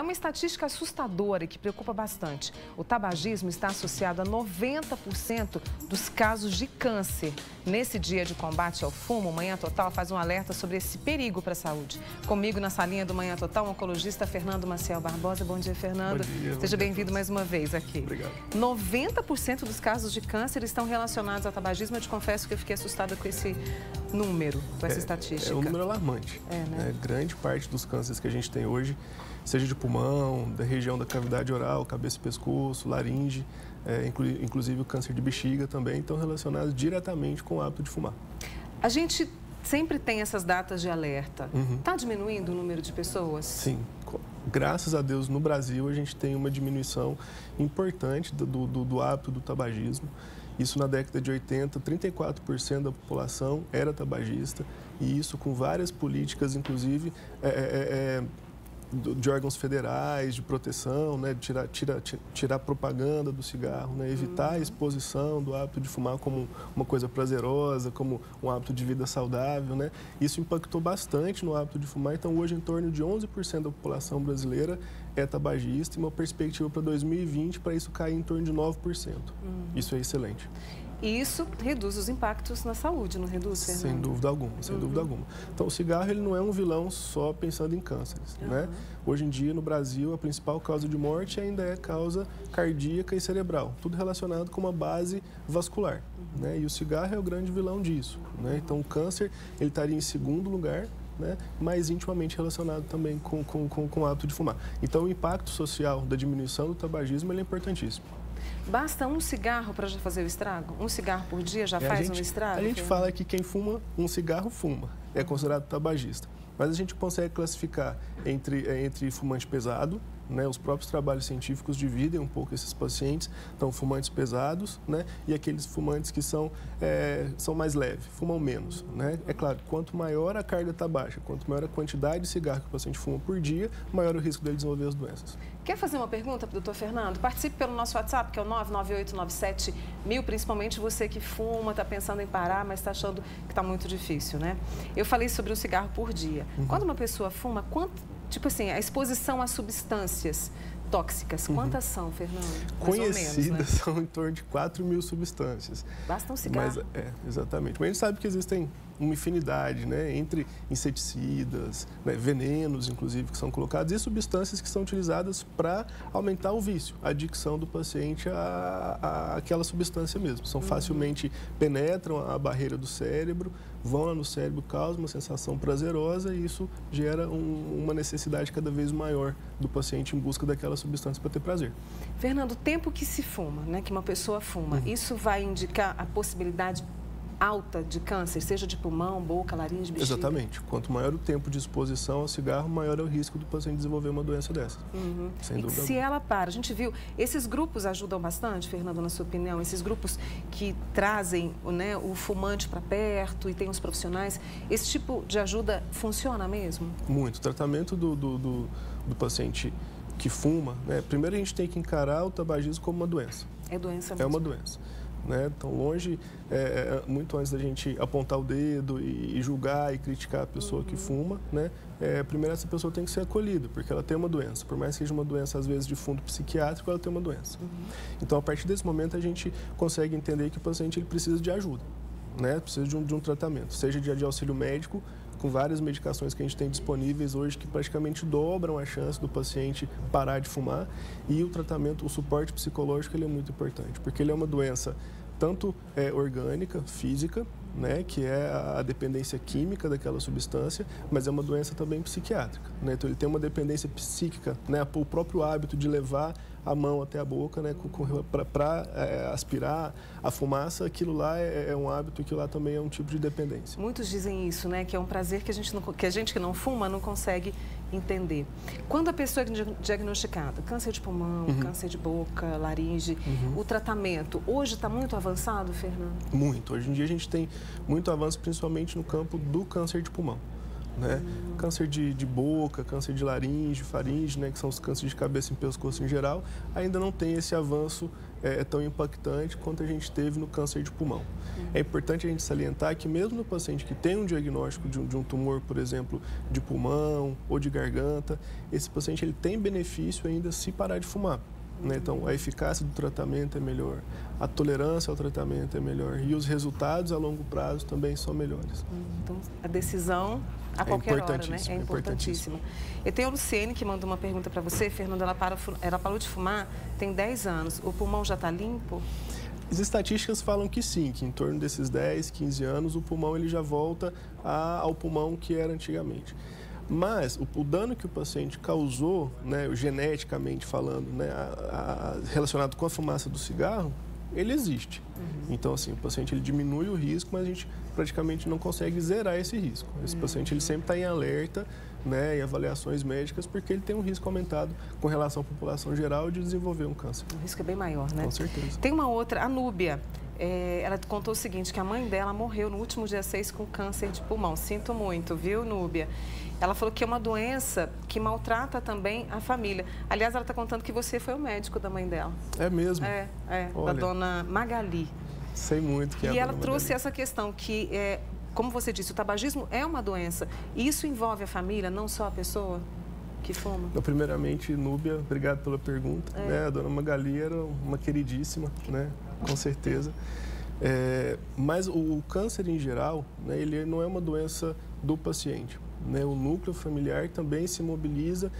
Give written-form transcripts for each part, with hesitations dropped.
É uma estatística assustadora e que preocupa bastante. O tabagismo está associado a 90% dos casos de câncer. Nesse dia de combate ao fumo, o Manhã Total faz um alerta sobre esse perigo para a saúde. Comigo na salinha do Manhã Total, o oncologista Fernando Maciel Barbosa. Bom dia, Fernando. Bom dia. Seja bem-vindo mais uma vez aqui. Obrigado. 90% dos casos de câncer estão relacionados ao tabagismo. Eu te confesso que eu fiquei assustada com esse número, com essa estatística. É um número alarmante. Né? Grande parte dos cânceres que a gente tem hoje, seja de pulmão, da região da cavidade oral, cabeça e pescoço, laringe, inclusive o câncer de bexiga também, estão relacionados diretamente com o hábito de fumar. A gente sempre tem essas datas de alerta. Está diminuindo o número de pessoas? Sim. Graças a Deus, no Brasil, a gente tem uma diminuição importante do hábito do tabagismo. Isso na década de 80, 34% da população era tabagista, e isso com várias políticas, inclusive, de órgãos federais, de proteção, né, de tirar propaganda do cigarro, né, evitar a exposição do hábito de fumar como uma coisa prazerosa, como um hábito de vida saudável, né. Isso impactou bastante no hábito de fumar. Então, hoje, em torno de 11% da população brasileira é tabagista, e uma perspectiva para 2020 para isso cair em torno de 9%. Isso é excelente. E isso reduz os impactos na saúde, não reduz, Fernando? Sem dúvida alguma, sem dúvida alguma. Então, o cigarro ele não é um vilão só pensando em cânceres, né? Hoje em dia, no Brasil, a principal causa de morte ainda é causa cardíaca e cerebral, tudo relacionado com uma base vascular, né? E o cigarro é o grande vilão disso, né? Então, o câncer ele estaria em segundo lugar, né, mais intimamente relacionado também com o hábito de fumar. Então, o impacto social da diminuição do tabagismo ele é importantíssimo. Basta um cigarro para já fazer o estrago? Um cigarro por dia já faz um estrago? A gente fala que quem fuma um cigarro, fuma. É considerado tabagista. Mas a gente consegue classificar entre fumante pesado, né? Os próprios trabalhos científicos dividem um pouco esses pacientes. Então, fumantes pesados, né? E aqueles fumantes que são mais leves, fumam menos, né? É claro, quanto maior a carga tabágica, quanto maior a quantidade de cigarro que o paciente fuma por dia, maior o risco dele desenvolver as doenças. Quer fazer uma pergunta para o doutor Fernando? Participe pelo nosso WhatsApp, que é o 99897.1000, principalmente você que fuma, está pensando em parar, mas está achando que está muito difícil, né? Eu falei sobre o cigarro por dia. Quando uma pessoa fuma, tipo assim, a exposição a substâncias tóxicas, quantas são, Fernando? Conhecidas, menos, né? São em torno de 4.000 substâncias. Basta um cigarro? Mas, exatamente. Mas a gente sabe que existem uma infinidade, né, entre inseticidas, né, venenos, inclusive, que são colocados, e substâncias que são utilizadas para aumentar o vício, a adicção do paciente àquela substância mesmo. São facilmente penetram a barreira do cérebro, vão lá no cérebro, causam uma sensação prazerosa, e isso gera uma necessidade cada vez maior do paciente em busca daquela substância para ter prazer. Fernando, o tempo que se fuma, né, que uma pessoa fuma, isso vai indicar a possibilidade alta de câncer, seja de pulmão, boca, laringe, bexiga? Exatamente. Quanto maior o tempo de exposição ao cigarro, maior é o risco do paciente desenvolver uma doença dessa. Sem dúvida. E se ela para? A gente viu, esses grupos ajudam bastante, Fernando, na sua opinião? Esses grupos que trazem, né, o fumante para perto e tem os profissionais, esse tipo de ajuda funciona mesmo? Muito. O tratamento do paciente que fuma, né, primeiro a gente tem que encarar o tabagismo como uma doença. É doença mesmo? É uma doença. Né? Então, longe, muito antes da gente apontar o dedo e julgar e criticar a pessoa que fuma, né? Primeiro essa pessoa tem que ser acolhida, porque ela tem uma doença. Por mais que seja uma doença, às vezes, de fundo psiquiátrico, ela tem uma doença. Então, a partir desse momento, a gente consegue entender que o paciente ele precisa de ajuda, né? Precisa de um tratamento, seja de auxílio médico, com várias medicações que a gente tem disponíveis hoje que praticamente dobram a chance do paciente parar de fumar, e o tratamento, o suporte psicológico, ele é muito importante, porque ele é uma doença tanto orgânica, física, né, que é a dependência química daquela substância, mas é uma doença também psiquiátrica, né? Então ele tem uma dependência psíquica, né, o próprio hábito de levar a mão até a boca, né, para aspirar a fumaça, aquilo lá é um hábito, aquilo lá também é um tipo de dependência. Muitos dizem isso, né, que é um prazer que a gente que não fuma não consegue entender. Quando a pessoa é diagnosticada, câncer de pulmão, câncer de boca, laringe, o tratamento hoje está muito avançado, Fernando? Muito. Hoje em dia a gente tem muito avanço, principalmente no campo do câncer de pulmão, né? Câncer de boca, câncer de laringe, faringe, né, que são os cânceres de cabeça e pescoço em geral, ainda não tem esse avanço é tão impactante quanto a gente teve no câncer de pulmão. É importante a gente salientar que mesmo no paciente que tem um diagnóstico de um tumor, por exemplo, de pulmão ou de garganta, esse paciente ele tem benefício ainda se parar de fumar. Né? Então, a eficácia do tratamento é melhor, a tolerância ao tratamento é melhor e os resultados a longo prazo também são melhores. Então, a decisão a qualquer hora, né? É importantíssima. Eu tenho a Luciene que mandou uma pergunta para você, Fernando. Ela parou de fumar tem 10 anos. O pulmão já está limpo? As estatísticas falam que sim, que em torno desses 10, 15 anos o pulmão ele já volta ao pulmão que era antigamente. Mas o dano que o paciente causou, né, geneticamente falando, né, relacionado com a fumaça do cigarro, ele existe. Então, assim, o paciente ele diminui o risco, mas a gente praticamente não consegue zerar esse risco. Esse paciente ele sempre está em alerta, né, em avaliações médicas, porque ele tem um risco aumentado com relação à população geral de desenvolver um câncer. O risco é bem maior, né? Com certeza. Tem uma outra, a Núbia. Ela contou o seguinte, que a mãe dela morreu no último dia 6 com câncer de pulmão. Sinto muito, viu, Núbia? Ela falou que é uma doença que maltrata também a família. Aliás, ela está contando que você foi o médico da mãe dela. É mesmo? Da dona Magali. Sei muito que é a E ela dona trouxe Magali. essa questão que, como você disse, o tabagismo é uma doença. E isso envolve a família, não só a pessoa que fuma? Primeiramente, Núbia, obrigado pela pergunta. Né? A dona Magali era uma queridíssima, né? Com certeza. Mas o câncer em geral, né, ele não é uma doença do paciente. Né? O núcleo familiar também se mobiliza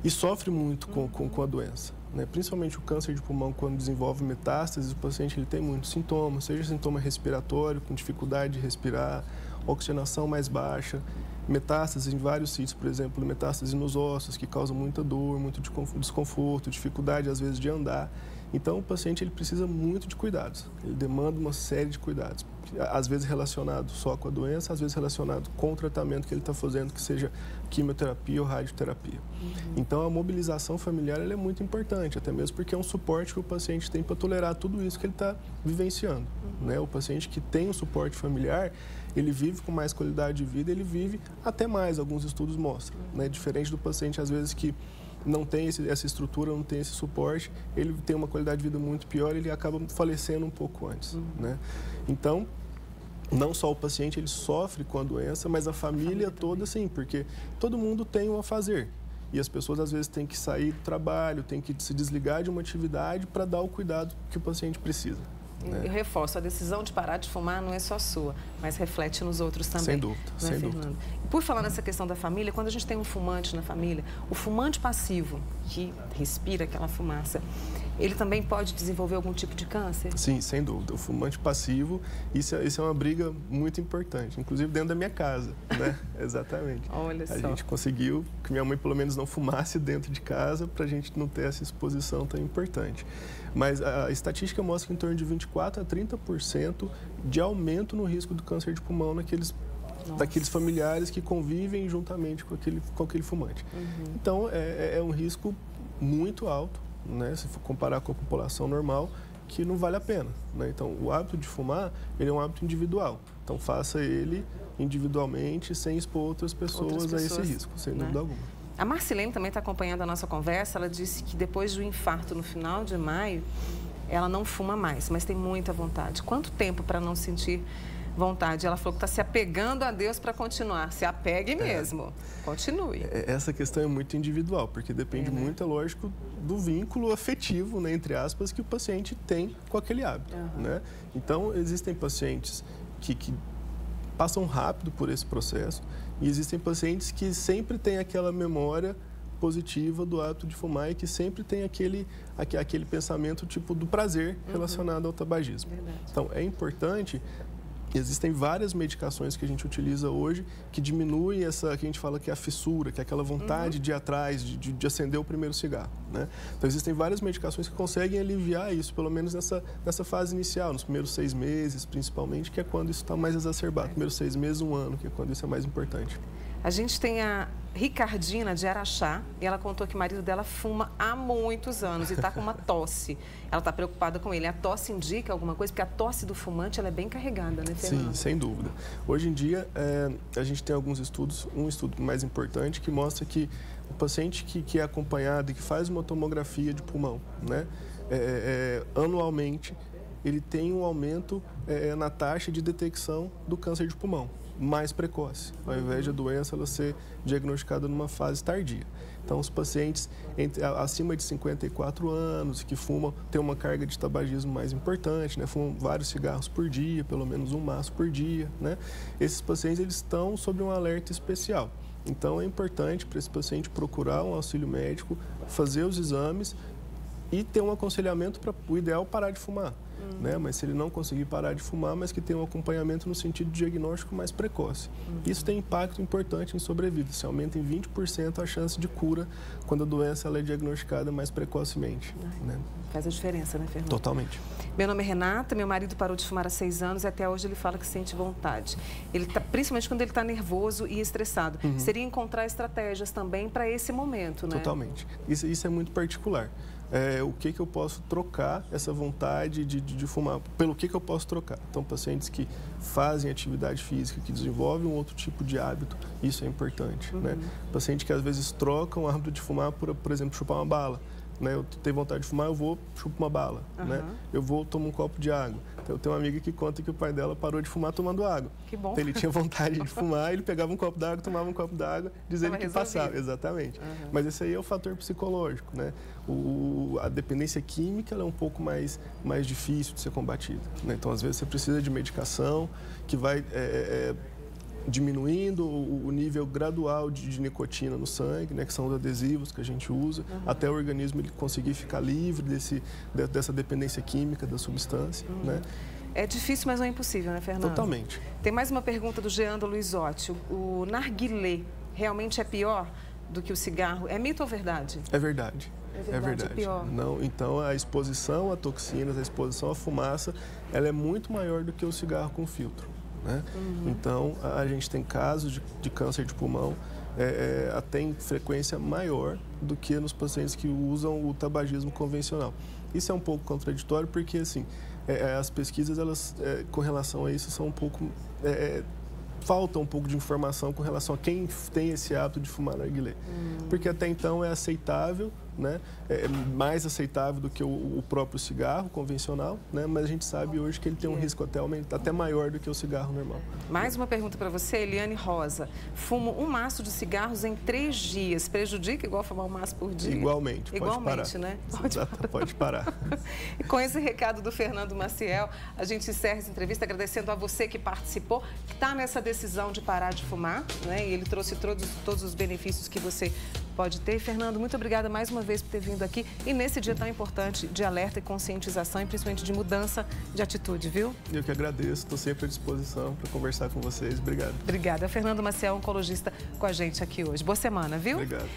e sofre muito com a doença. Né? Principalmente o câncer de pulmão, quando desenvolve metástases, o paciente ele tem muitos sintomas, seja sintoma respiratório, com dificuldade de respirar, oxigenação mais baixa, metástases em vários sítios, por exemplo, metástases nos ossos, que causam muita dor, muito desconforto, dificuldade às vezes de andar. Então, o paciente ele precisa muito de cuidados, ele demanda uma série de cuidados, às vezes relacionado só com a doença, às vezes relacionado com o tratamento que ele está fazendo, que seja quimioterapia ou radioterapia. Então, a mobilização familiar ela é muito importante, até mesmo porque é um suporte que o paciente tem para tolerar tudo isso que ele está vivenciando. Né? O paciente que tem um suporte familiar, ele vive com mais qualidade de vida, ele vive até mais, alguns estudos mostram. Né? Diferente do paciente, às vezes, que não tem essa estrutura, não tem esse suporte, ele tem uma qualidade de vida muito pior, ele acaba falecendo um pouco antes. Né? Então, não só o paciente ele sofre com a doença, mas a família toda sim, porque todo mundo tem um afazer. E as pessoas às vezes têm que sair do trabalho, têm que se desligar de uma atividade para dar o cuidado que o paciente precisa. Né? Eu reforço, a decisão de parar de fumar não é só sua, mas reflete nos outros também. Sem dúvida, não é, sem Fernando? dúvida. Por falar nessa questão da família, quando a gente tem um fumante na família, o fumante passivo, que respira aquela fumaça, ele também pode desenvolver algum tipo de câncer? Sim, sem dúvida. O fumante passivo, isso é uma briga muito importante, inclusive dentro da minha casa, né? Exatamente. Olha só. A gente conseguiu que minha mãe pelo menos não fumasse dentro de casa para a gente não ter essa exposição tão importante. Mas a estatística mostra que em torno de 24% a 30% de aumento no risco do câncer de pulmão daqueles familiares que convivem juntamente com aquele fumante. Então, é um risco muito alto, né, se for comparar com a população normal, que não vale a pena. Né? Então, o hábito de fumar, ele é um hábito individual. Então, faça ele individualmente, sem expor outras pessoas a esse risco, sem dúvida alguma. A Marcilene também está acompanhando a nossa conversa. Ela disse que depois do infarto no final de maio, ela não fuma mais, mas tem muita vontade. Quanto tempo para não sentir vontade? Ela falou que está se apegando a Deus para continuar. Se apegue mesmo. Continue. Essa questão é muito individual, porque depende muito, é lógico, do vínculo afetivo, né, entre aspas, que o paciente tem com aquele hábito. Né? Então, existem pacientes que passam rápido por esse processo e existem pacientes que sempre têm aquela memória positiva do hábito de fumar e que sempre tem aquele pensamento tipo do prazer relacionado ao tabagismo. Então, é importante. Existem várias medicações que a gente utiliza hoje que diminuem essa, que a gente fala que é a fissura, que é aquela vontade de ir atrás, de acender o primeiro cigarro. Né? Então, existem várias medicações que conseguem aliviar isso, pelo menos nessa fase inicial, nos primeiros 6 meses, principalmente, que é quando isso está mais exacerbado. Primeiros 6 meses, 1 ano, que é quando isso é mais importante. A gente tem a Ricardina de Araxá e ela contou que o marido dela fuma há muitos anos e está com uma tosse. Ela está preocupada com ele. A tosse indica alguma coisa? Porque a tosse do fumante ela é bem carregada, né, Fernando? Sim, sem dúvida. Hoje em dia, a gente tem alguns estudos, um estudo mais importante que mostra que o paciente que é acompanhado e que faz uma tomografia de pulmão, né, anualmente, ele tem um aumento na taxa de detecção do câncer de pulmão, mais precoce, ao invés de a doença ela ser diagnosticada numa fase tardia. Então, os pacientes acima de 54 anos que fumam, têm uma carga de tabagismo mais importante, né? Fumam vários cigarros por dia, pelo menos um maço por dia, né? Esses pacientes eles estão sob um alerta especial. Então, é importante para esse paciente procurar um auxílio médico, fazer os exames e ter um aconselhamento para o ideal parar de fumar. Né? Mas se ele não conseguir parar de fumar, mas que tenha um acompanhamento no sentido de diagnóstico mais precoce. Isso tem impacto importante em sobrevida. Se aumenta em 20% a chance de cura quando a doença ela é diagnosticada mais precocemente. Né? Faz a diferença, né, Fernando? Totalmente. Meu nome é Renata, meu marido parou de fumar há 6 anos e até hoje ele fala que sente vontade. Principalmente quando ele está nervoso e estressado. Seria encontrar estratégias também para esse momento, né? Totalmente. Isso é muito particular. O que eu posso trocar essa vontade de fumar, pelo que eu posso trocar. Então, pacientes que fazem atividade física, que desenvolvem um outro tipo de hábito, isso é importante. Né? Pacientes que às vezes trocam o hábito de fumar por exemplo, chupar uma bala. Né? Eu tenho vontade de fumar, eu vou, chupo uma bala. Né? Eu vou, tomo um copo de água. Então, eu tenho uma amiga que conta que o pai dela parou de fumar tomando água. Que bom. Então, ele tinha vontade de fumar, ele pegava um copo d'água, tomava um copo d'água, dizendo que passava. Exatamente. Mas esse aí é o fator psicológico. Né? A dependência química ela é um pouco mais difícil de ser combatida. Né? Então, às vezes, você precisa de medicação que vai diminuindo o nível gradual de nicotina no sangue, né, que são os adesivos que a gente usa, até o organismo ele conseguir ficar livre dessa dependência química da substância. Né? É difícil, mas não é impossível, né, Fernando? Totalmente. Tem mais uma pergunta do Geando Luizotti. O narguilé realmente é pior do que o cigarro? É mito ou verdade? É verdade. É verdade. É pior. Não, então, a exposição a toxinas, a exposição à fumaça, ela é muito maior do que o cigarro com filtro. Né? Então, a gente tem casos de câncer de pulmão até em frequência maior do que nos pacientes que usam o tabagismo convencional. Isso é um pouco contraditório porque, assim, as pesquisas, elas, com relação a isso, são um pouco... falta um pouco de informação com relação a quem tem esse hábito de fumar narguilé. Porque até então é aceitável, né? É mais aceitável do que o próprio cigarro convencional, né? Mas a gente sabe hoje que ele tem um risco até maior do que o cigarro normal. Mais uma pergunta para você, Eliane Rosa. Fumo um maço de cigarros em 3 dias. Prejudica igual fumar um maço por dia? Igualmente, pode parar. Né? Pode parar. E com esse recado do Fernando Maciel, a gente encerra essa entrevista agradecendo a você que participou, que está nessa decisão de parar de fumar, né? E ele trouxe todos os benefícios que você pode ter. Fernando, muito obrigada mais uma vez por ter vindo aqui e nesse dia tão importante de alerta e conscientização e principalmente de mudança de atitude, viu? Eu que agradeço, estou sempre à disposição para conversar com vocês. Obrigado. Obrigada. Fernando Maciel, oncologista, com a gente aqui hoje. Boa semana, viu? Obrigado.